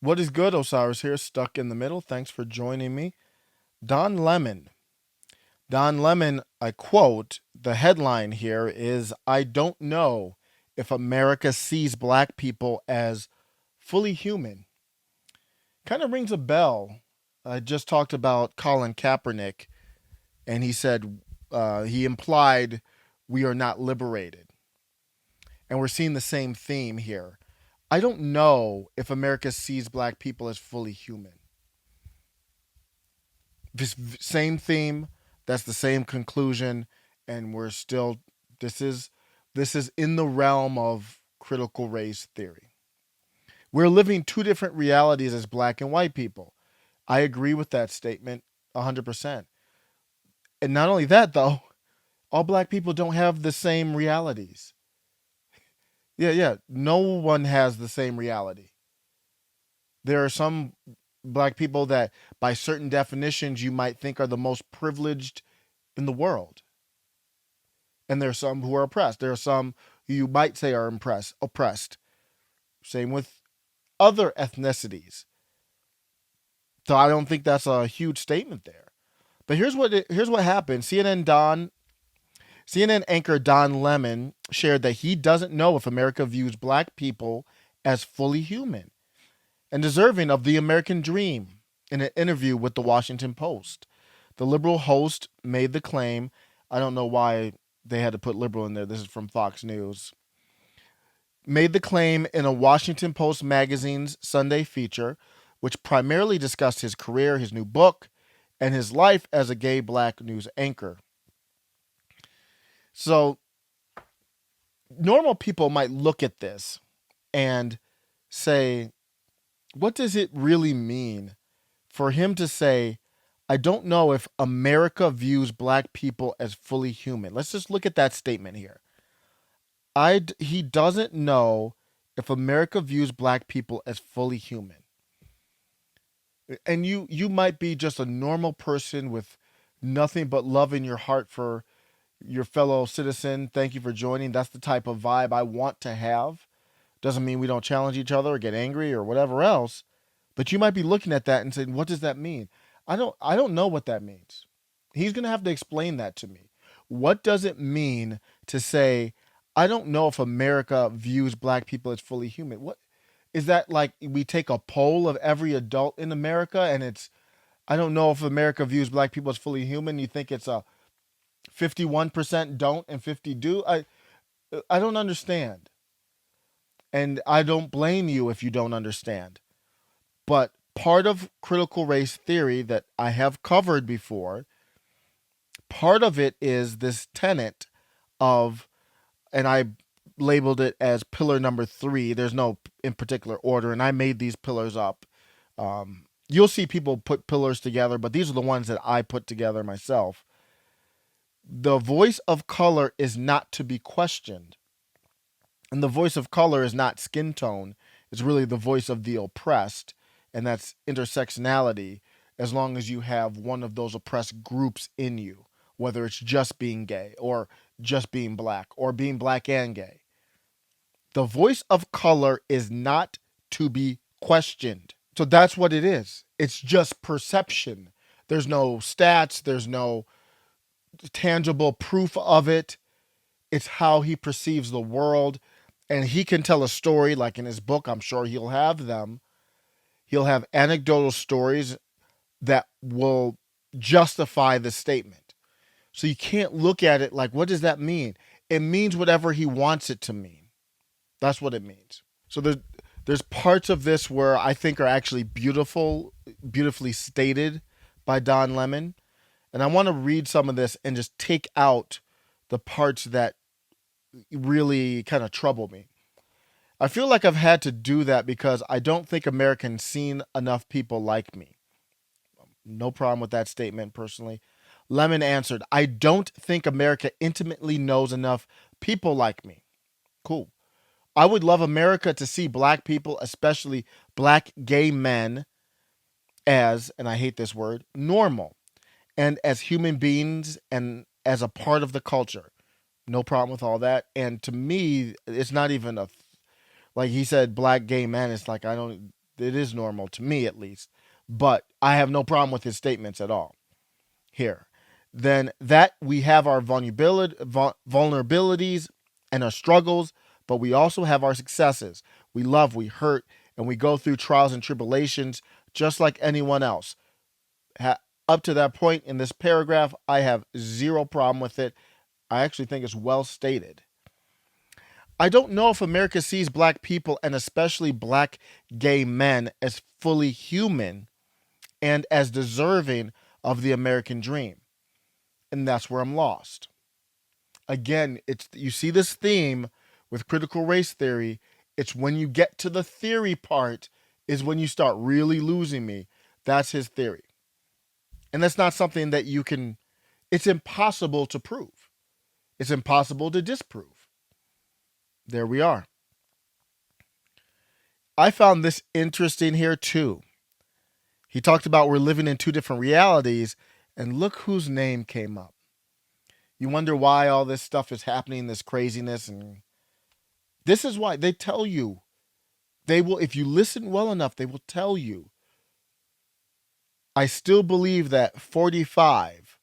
What is good, Osiris here, stuck in the middle. Thanks for joining me. Don Lemon. Don Lemon, I quote, the headline here is I don't know if America sees black people as fully human. Kind of rings a bell. I just talked about Colin Kaepernick, and he said, he implied we are not liberated. And we're seeing the same theme here. I don't know if America sees black people as fully human. This same theme, that's the same conclusion, and we're still this is this is in the realm of critical race theory. We're living two different realities as black and white people. I agree with that statement 100%. And not only that though, all black people don't have the same realities. Yeah, no one has the same reality. There are some black people that by certain definitions you might think are the most privileged in the world. And there are some who are oppressed. There are some who you might say are oppressed. Same with other ethnicities. So I don't think that's a huge statement there. But here's what happened. CNN anchor Don Lemon shared that he doesn't know if America views black people as fully human and deserving of the American dream in an interview with the Washington Post. The liberal host made the claim. I don't know why they had to put liberal in there. This is from Fox News. Made the claim in a Washington Post magazine's Sunday feature, which primarily discussed his career, his new book, and his life as a gay black news anchor. So, normal people might look at this and say, what does it really mean for him to say, I don't know if America views black people as fully human? Let's just look at that statement here. He doesn't know if America views black people as fully human. And you might be just a normal person with nothing but love in your heart for your fellow citizen. Thank you for joining. That's the type of vibe I want to have. Doesn't mean we don't challenge each other or get angry or whatever else, but you might be looking at that and saying, "What does that mean?" I don't know what that means. He's going to have to explain that to me. What does it mean to say, "I don't know if America views black people as fully human"? What is that like we take a poll of every adult in America and it's I don't know if America views black people as fully human. You think it's a 51% don't and 50 do? I don't understand. And I don't blame you if you don't understand. But part of critical race theory that I have covered before, part of it is this tenet of, and I labeled it as pillar number 3. There's no in particular order, and I made these pillars up. You'll see people put pillars together, but these are the ones that I put together myself. The voice of color is not to be questioned. And the voice of color is not skin tone, it's really the voice of the oppressed, and that's intersectionality as long as you have one of those oppressed groups in you, whether it's just being gay or just being black or being black and gay. The voice of color is not to be questioned. So that's what it is. It's just perception. There's no stats, there's no tangible proof of it. It's how he perceives the world. And he can tell a story like in his book. I'm sure he'll have them. He'll have anecdotal stories that will justify the statement. So you can't look at it like, what does that mean? It means whatever he wants it to mean. That's what it means. So there's parts of this where I think are actually beautifully stated by Don Lemon. And I want to read some of this and just take out the parts that really kind of trouble me. I feel like I've had to do that because I don't think Americans seen enough people like me. No problem with that statement personally. Lemon answered, I don't think America intimately knows enough people like me. Cool. I would love America to see black people, especially black gay men, as, and I hate this word, normal and as human beings and as a part of the culture. No problem with all that. And to me, it's not even a, like he said, black gay men. It's like, I don't, It is normal to me, at least. But I have no problem with his statements at all here. Then that we have our vulnerabilities and our struggles, but we also have our successes. We love, we hurt, and we go through trials and tribulations just like anyone else. Up to that point in this paragraph, I have zero problem with it. I actually think it's well stated. I don't know if America sees black people and especially black gay men as fully human and as deserving of the American dream. And that's where I'm lost. Again, it's you see this theme with critical race theory. It's when you get to the theory part is when you start really losing me. That's his theory. And that's not something that you can, it's impossible to prove. It's impossible to disprove. There we are. I found this interesting here too. He talked about we're living in two different realities, and look whose name came up. You wonder why all this stuff is happening, this craziness, and this is why they tell you. They will, if you listen well enough, they will tell you. I still believe that 45.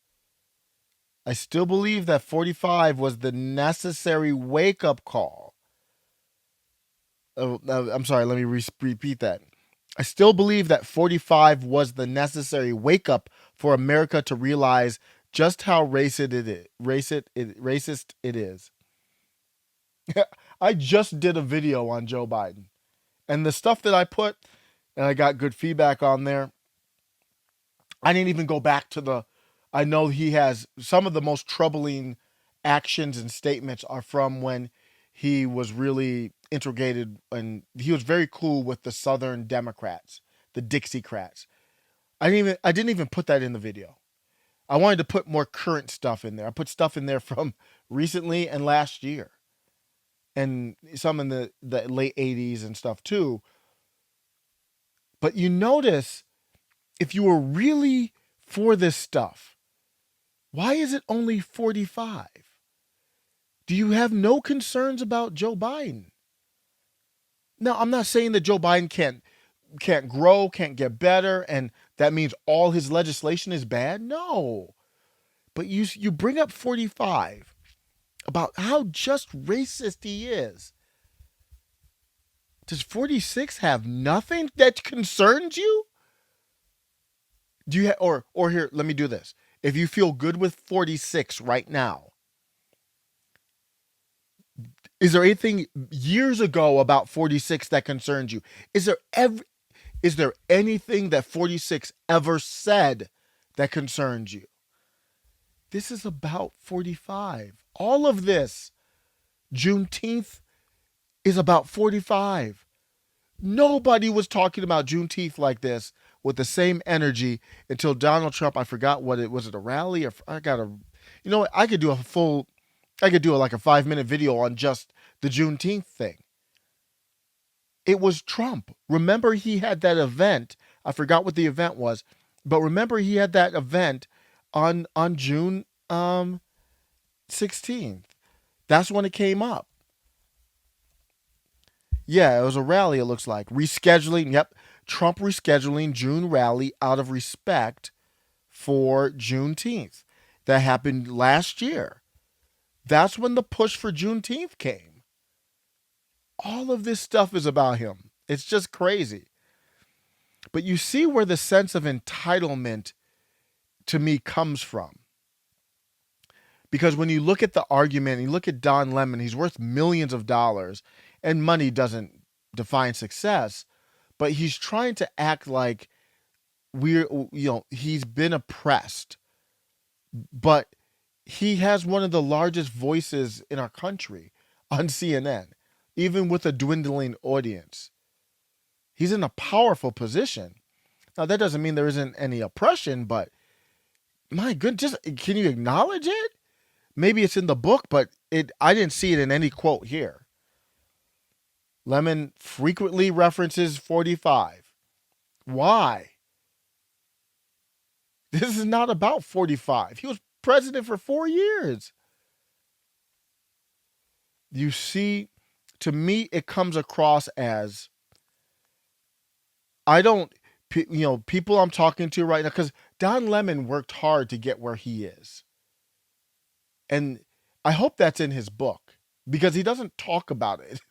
I still believe that 45 was the necessary wake-up call. I'm sorry, let me repeat that. I still believe that 45 was the necessary wake-up for America to realize just how racist it is. I just did a video on Joe Biden. And the stuff that I put, and I got good feedback on there, I didn't even go back to the, I know he has some of the most troubling actions and statements are from when he was really integrated, and he was very cool with the Southern Democrats, the Dixiecrats. I didn't even put that in the video. I wanted to put more current stuff in there. I put stuff in there from recently and last year, and some in the late 80s and stuff too. But you notice, if you were really for this stuff, why is it only 45? Do you have no concerns about Joe Biden? Now, I'm not saying that Joe Biden can't grow, can't get better, and that means all his legislation is bad. No. But you bring up 45 about how just racist he is. Does 46 have nothing that concerns you? Do you or here, let me do this. If you feel good with 46 right now, is there anything years ago about 46 that concerns you? Is there anything that 46 ever said that concerns you? This is about 45. All of this, Juneteenth, is about 45. Nobody was talking about Juneteenth like this with the same energy until Donald Trump, I forgot what it was, it a rally? Or you know what, I could do like a 5-minute video on just the Juneteenth thing. It was Trump. Remember, he had that event. I forgot what the event was, but remember he had that event on June 16th. That's when it came up. Yeah, it was a rally, it looks like. Rescheduling, yep. Trump rescheduling June rally out of respect for Juneteenth. That happened last year. That's when the push for Juneteenth came. All of this stuff is about him. It's just crazy. But you see where the sense of entitlement to me comes from. Because when you look at the argument, you look at Don Lemon, he's worth millions of dollars, and money doesn't define success, but he's trying to act like he's been oppressed, but he has one of the largest voices in our country on CNN, even with a dwindling audience. He's in a powerful position. Now, that doesn't mean there isn't any oppression, but my goodness, can you acknowledge it? Maybe it's in the book, but I didn't see it in any quote here. Lemon frequently references 45. Why? This is not about 45. He was president for 4 years. You see, to me, it comes across as I don't, people I'm talking to right now, because Don Lemon worked hard to get where he is. And I hope that's in his book because he doesn't talk about it.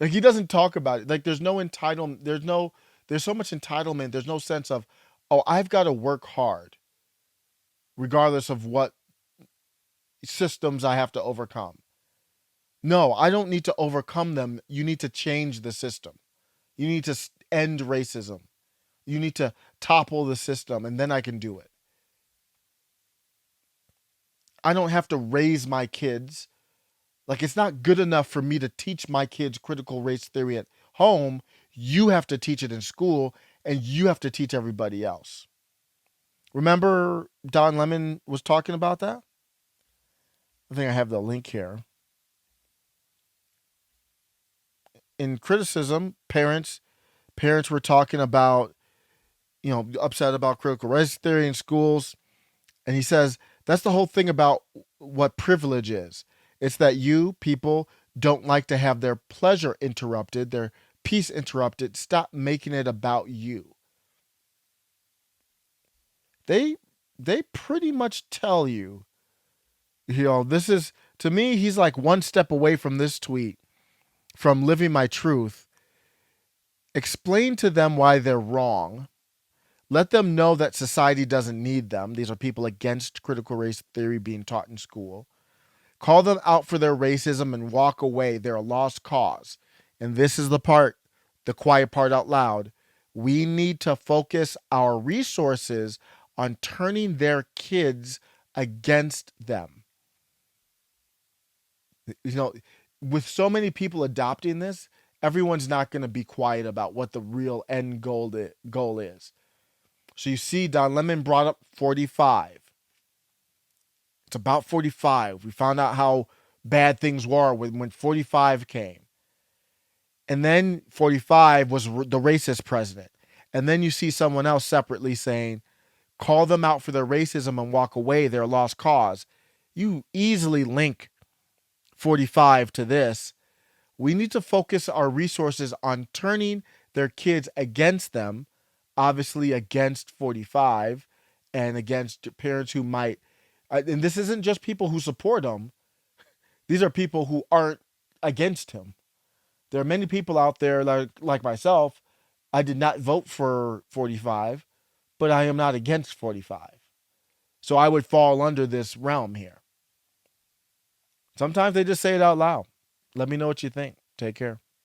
Like he doesn't talk about it. Like there's no entitlement. There's so much entitlement. There's no sense of, oh, I've got to work hard regardless of what systems I have to overcome. No, I don't need to overcome them. You need to change the system. You need to end racism. You need to topple the system, and then I can do it. I don't have to raise my kids. Like, it's not good enough for me to teach my kids critical race theory at home. You have to teach it in school, and you have to teach everybody else. Remember, Don Lemon was talking about that? I think I have the link here. In criticism, parents were talking about, upset about critical race theory in schools. And he says that's the whole thing about what privilege is. It's that you people don't like to have their pleasure interrupted, their peace interrupted. Stop making it about you. They they pretty much tell you, this is, to me, he's like one step away from this tweet, from living my truth. Explain to them why they're wrong. Let them know that society doesn't need them. These are people against critical race theory being taught in school. Call them out for their racism and walk away. They're a lost cause. And this is the part, the quiet part out loud. We need to focus our resources on turning their kids against them. You know, with so many people adopting this, everyone's not going to be quiet about what the real end goal is. So you see, Don Lemon brought up 45. It's about 45. We found out how bad things were when 45 came. And then 45 was the racist president. And then you see someone else separately saying, call them out for their racism and walk away. They're a lost cause. You easily link 45 to this. We need to focus our resources on turning their kids against them, obviously against 45 and against parents who might. And this isn't just people who support him. These are people who aren't against him. There are many people out there like myself. I did not vote for 45, but I am not against 45. So I would fall under this realm here. Sometimes they just say it out loud. Let me know what you think. Take care.